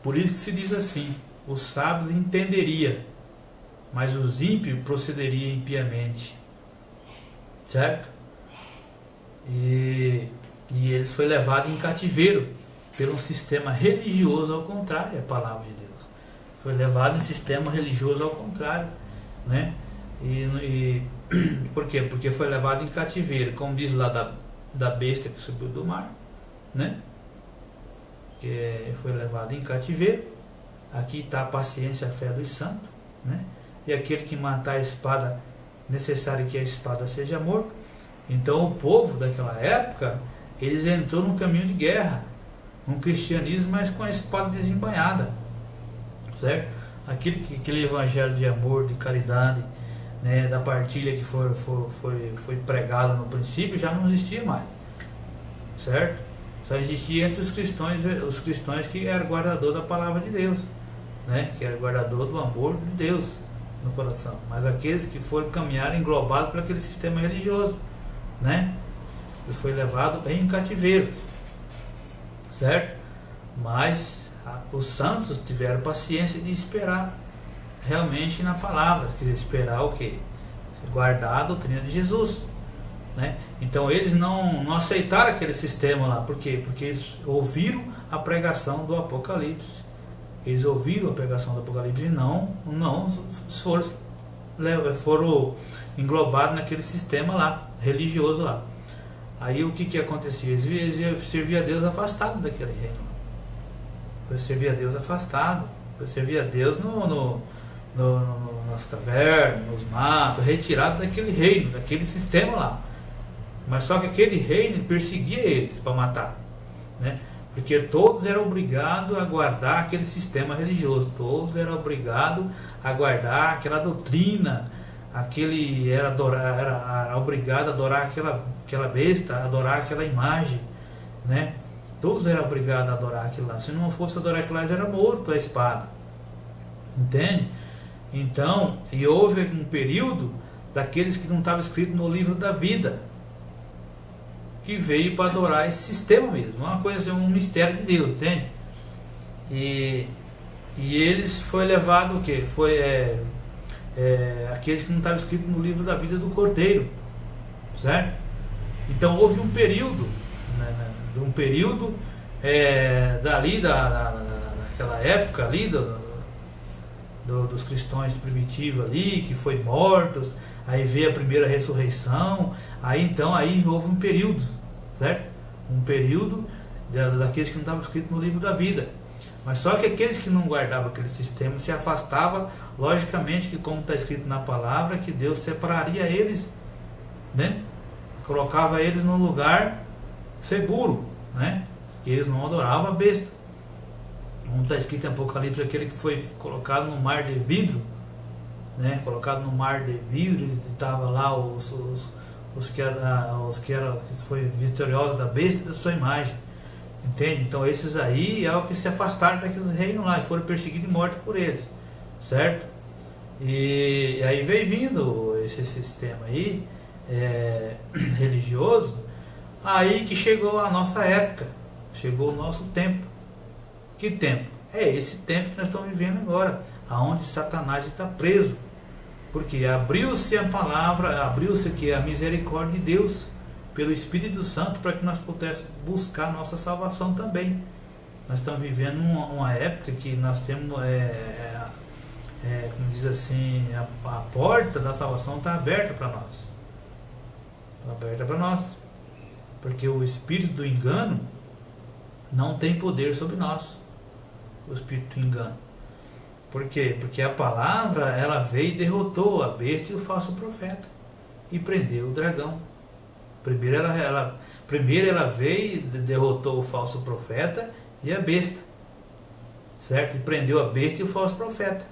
Por isso que se diz assim: os sábios entenderia, mas os ímpios procederiam impiamente. Certo? E eles foi levado em cativeiro pelo sistema religioso ao contrário, é a palavra de Deus. Foi levado em sistema religioso ao contrário, né? E por quê? Porque foi levado em cativeiro, como diz lá da besta que subiu do mar, né? Que foi levado em cativeiro. Aqui está a paciência, a fé dos santos, né? E aquele que matar a espada, necessário que a espada seja morto. Então o povo daquela época, eles entrou no caminho de guerra, um cristianismo, mas com a espada desembainhada, certo? Aquele evangelho de amor, de caridade, né, da partilha que foi pregado no princípio, já não existia mais, certo? Só existia entre os cristãos que eram guardador da palavra de Deus, né, que era guardador do amor de Deus no coração. Mas aqueles que foram caminhar englobados por aquele sistema religioso, né, e foi levado em cativeiro, certo? Mas os santos tiveram paciência de esperar realmente na palavra, quer dizer, esperar o quê? Guardar a doutrina de Jesus, né? Então eles não aceitaram aquele sistema lá. Por quê? Porque eles ouviram a pregação do Apocalipse. Eles ouviram a pregação do Apocalipse e não foram englobados naquele sistema lá, religioso lá. Aí o que acontecia? Eles serviam a Deus afastado daquele reino. Eles serviam a Deus afastado. Eles serviam a Deus nas cavernas, nos matos, retirado daquele reino, daquele sistema lá. Mas só que aquele reino perseguia eles para matar, né? Porque todos eram obrigados a guardar aquele sistema religioso, todos eram obrigados a guardar aquela doutrina, era obrigado a adorar aquela besta, a adorar aquela imagem, né? Todos eram obrigados a adorar aquilo lá. Se não fosse adorar aquilo lá, já era morto a espada, entende? Então, e houve um período daqueles que não estavam escritos no livro da vida, que veio para adorar esse sistema mesmo, uma coisa, um mistério de Deus, entende? E eles foi levado o quê? Foi aqueles que não estavam escritos no livro da vida do Cordeiro, certo? Então houve um período, né, daquela época ali dos cristãos primitivos ali, que foi mortos, aí veio a primeira ressurreição, aí houve um período, certo? Um período daqueles que não estavam escritos no livro da vida. Mas só que aqueles que não guardavam aquele sistema se afastavam, logicamente que, como está escrito na palavra, que Deus separaria eles, né? Colocava eles num lugar seguro, né? E eles não adoravam a besta. Como está escrito em Apocalipse, aquele que foi colocado no mar de vidro, né? Colocado no mar de vidro, e estava lá os que foi vitoriosos da besta e da sua imagem, entende? Então esses aí é o que se afastaram daqueles reinos lá e foram perseguidos e mortos por eles, certo? E aí veio vindo esse sistema aí religioso, aí que chegou a nossa época, chegou o nosso tempo. Que tempo? É esse tempo que nós estamos vivendo agora, aonde Satanás está preso, porque abriu-se a palavra, abriu-se aqui a misericórdia de Deus pelo Espírito Santo para que nós pudéssemos buscar nossa salvação também. Nós estamos vivendo uma época que nós temos, como diz assim, a porta da salvação está aberta para nós. Está aberta para nós, porque o espírito do engano não tem poder sobre nós. O espírito do engano. Por quê? Porque a palavra, ela veio e derrotou a besta e o falso profeta e prendeu o dragão. Primeiro ela veio e derrotou o falso profeta e a besta, certo? E prendeu a besta e o falso profeta.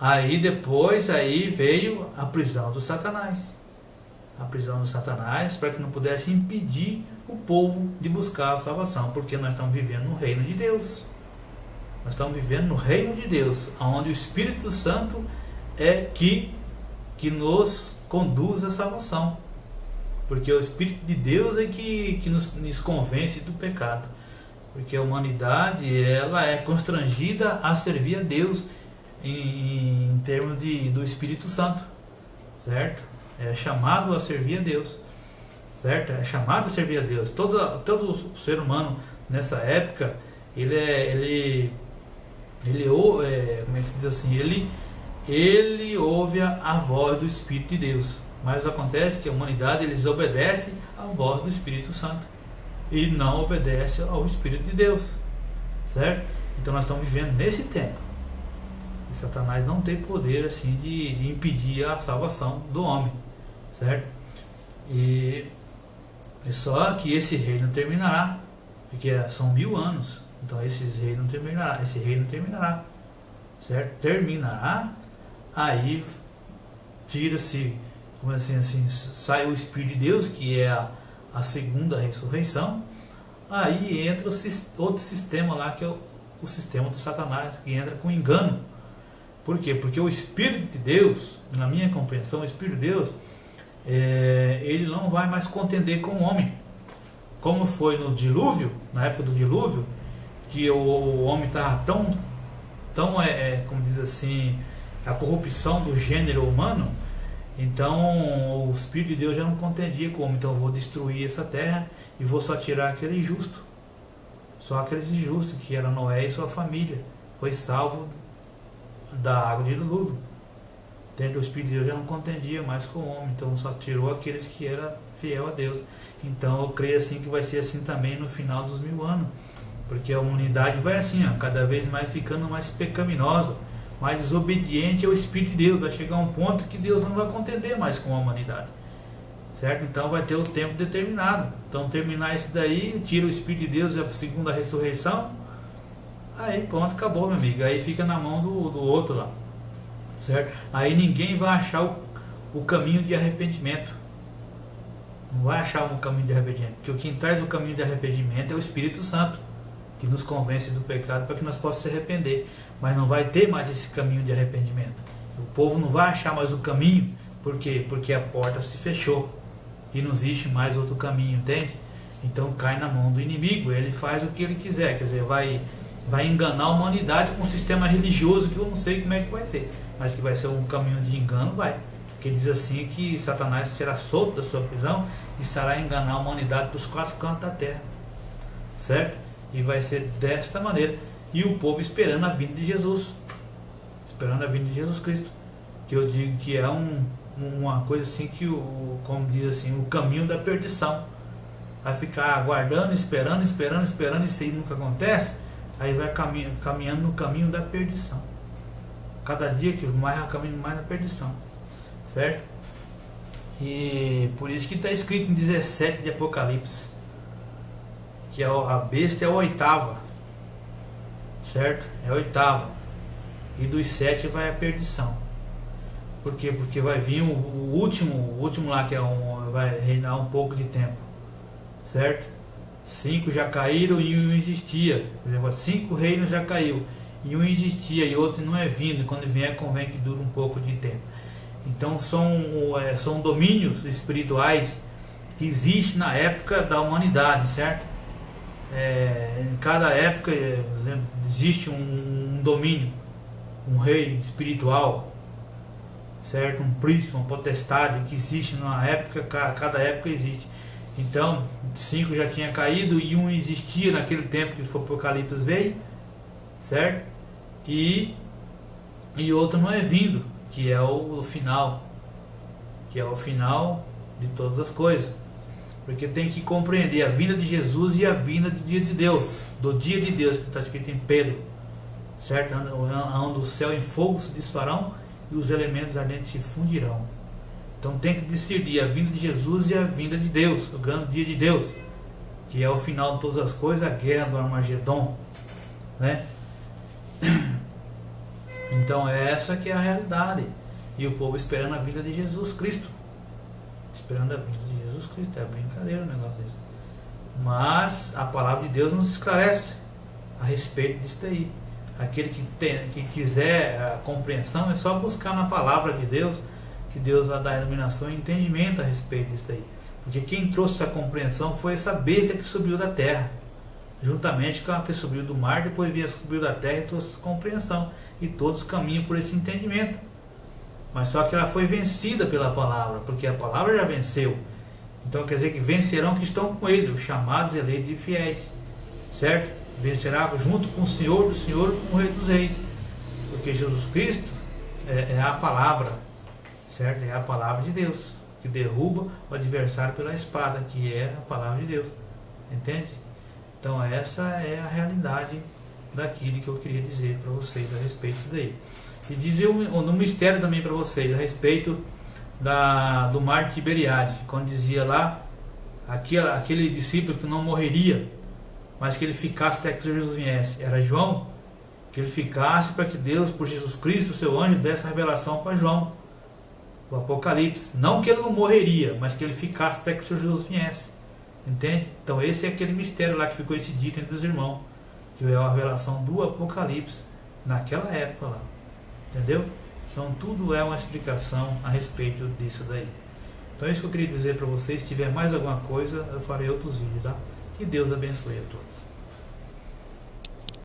Aí depois veio a prisão do Satanás. A prisão do Satanás, para que não pudesse impedir o povo de buscar a salvação, porque nós estamos vivendo no reino de Deus. Nós estamos vivendo no reino de Deus, onde o Espírito Santo é que nos conduz à salvação. Porque o Espírito de Deus é que nos convence do pecado. Porque a humanidade, ela é constrangida a servir a Deus em termos do Espírito Santo, certo? É chamado a servir a Deus, certo? É chamado a servir a Deus. Todo ser humano nessa época, ele como é que se diz assim? Ele ouve a voz do Espírito de Deus. Mas acontece que a humanidade, eles obedecem à voz do Espírito Santo e não obedece ao Espírito de Deus, certo? Então nós estamos vivendo nesse tempo e Satanás não tem poder assim de impedir a salvação do homem, certo? E só que esse reino terminará, porque são 1000 anos, então esse reino terminará, certo? Terminará, aí tira-se, como assim, sai o Espírito de Deus, que é a segunda ressurreição. Aí entra outro sistema lá, que é o sistema do Satanás, que entra com engano. Por quê? Porque o Espírito de Deus, na minha compreensão, o Espírito de Deus, ele não vai mais contender com o homem, como foi no dilúvio, na época do dilúvio, que o homem estava tão como diz assim, a corrupção do gênero humano. Então o Espírito de Deus já não contendia com o homem. Então eu vou destruir essa terra e vou só tirar aquele justo, só aqueles injustos, que era Noé e sua família, foi salvo da água de dilúvio. Dentro do Espírito de Deus já não contendia mais com o homem, então só tirou aqueles que eram fiel a Deus. Então eu creio assim que vai ser assim também no final dos 1000 anos, porque a humanidade vai assim, cada vez mais ficando mais pecaminosa, mais desobediente ao Espírito de Deus. Vai chegar um ponto que Deus não vai contender mais com a humanidade, certo? Então vai ter o tempo determinado. Então terminar isso daí, tira o Espírito de Deus, a segunda ressurreição, aí pronto, acabou, meu amigo. Aí fica na mão do outro lá, certo? Aí ninguém vai achar o caminho de arrependimento. Não vai achar um caminho de arrependimento, porque quem traz o caminho de arrependimento é o Espírito Santo, que nos convence do pecado para que nós possamos se arrepender. Mas não vai ter mais esse caminho de arrependimento. O povo não vai achar mais o caminho. Por quê? Porque a porta se fechou e não existe mais outro caminho, entende? Então cai na mão do inimigo. Ele faz o que ele quiser, quer dizer, vai enganar a humanidade com um sistema religioso que eu não sei como é que vai ser, mas que vai ser um caminho de engano, vai. Porque diz assim que Satanás será solto da sua prisão e estará enganar a humanidade dos 4 cantos da terra, certo? E vai ser desta maneira. E o povo esperando a vinda de Jesus, esperando a vinda de Jesus Cristo, que eu digo que é uma coisa assim que, como diz assim, o caminho da perdição. Vai ficar aguardando, esperando, e isso aí nunca acontece. Aí vai caminhando no caminho da perdição. Cada dia que mais vai caminhando mais na perdição, certo? E por isso que está escrito em 17 de Apocalipse, que a besta é a 8ª, certo? É a 8ª, e dos 7 vai a perdição. Por quê? Porque vai vir o último lá, que vai reinar um pouco de tempo, certo? 5 já caíram e um existia. Por exemplo, 5 reinos já caiu e um existia e outro não é vindo, e quando vier convém que dure um pouco de tempo. Então são domínios espirituais que existem na época da humanidade, certo? Em cada época, por exemplo, existe um domínio, um rei espiritual, certo? Um príncipe, uma potestade que existe na época, cada época existe. Então 5 já tinha caído e um existia naquele tempo que o Apocalipse veio, certo? E outro não é vindo, que é o final, de todas as coisas. Porque tem que compreender a vinda de Jesus e a vinda do dia de Deus, que está escrito em Pedro, certo? Onde o céu em fogo se desfarão e os elementos ardentes se fundirão. Então tem que discernir a vinda de Jesus e a vinda de Deus, o grande dia de Deus, que é o final de todas as coisas, a guerra do Armagedon, né? Então essa que é a realidade. E o povo esperando a vinda de Jesus Cristo. Esperando a vinda de Jesus Cristo. É brincadeira um negócio desse. Mas a palavra de Deus nos esclarece a respeito disso daí. Aquele que quiser a compreensão, é só buscar na palavra de Deus, que Deus vai dar iluminação e entendimento a respeito disso daí. Porque quem trouxe essa compreensão foi essa besta que subiu da terra. juntamente com a que subiu do mar, depois veio a subir da terra e trouxe compreensão, e todos caminham por esse entendimento. Mas só que ela foi vencida pela palavra, porque a palavra já venceu. Então quer dizer que vencerão que estão com ele, os chamados, eleitos e fiéis, certo? Vencerá junto com o Senhor do Senhor e com o Rei dos Reis, porque Jesus Cristo é a palavra, certo? É a palavra de Deus, que derruba o adversário pela espada, que é a palavra de Deus, entende? Então essa é a realidade daquilo que eu queria dizer para vocês a respeito disso daí. E dizer no mistério também para vocês a respeito do mar de Tiberiade, quando dizia lá aquele discípulo que não morreria, mas que ele ficasse até que Jesus viesse. Era João, que ele ficasse para que Deus, por Jesus Cristo, seu anjo, desse a revelação para João, o Apocalipse. Não que ele não morreria, mas que ele ficasse até que o Senhor Jesus viesse. Entende? Então esse é aquele mistério lá que ficou esse dito entre os irmãos, que é a revelação do Apocalipse naquela época lá. Entendeu? Então tudo é uma explicação a respeito disso daí. Então é isso que eu queria dizer para vocês. Se tiver mais alguma coisa, eu farei outros vídeos, tá? Que Deus abençoe a todos.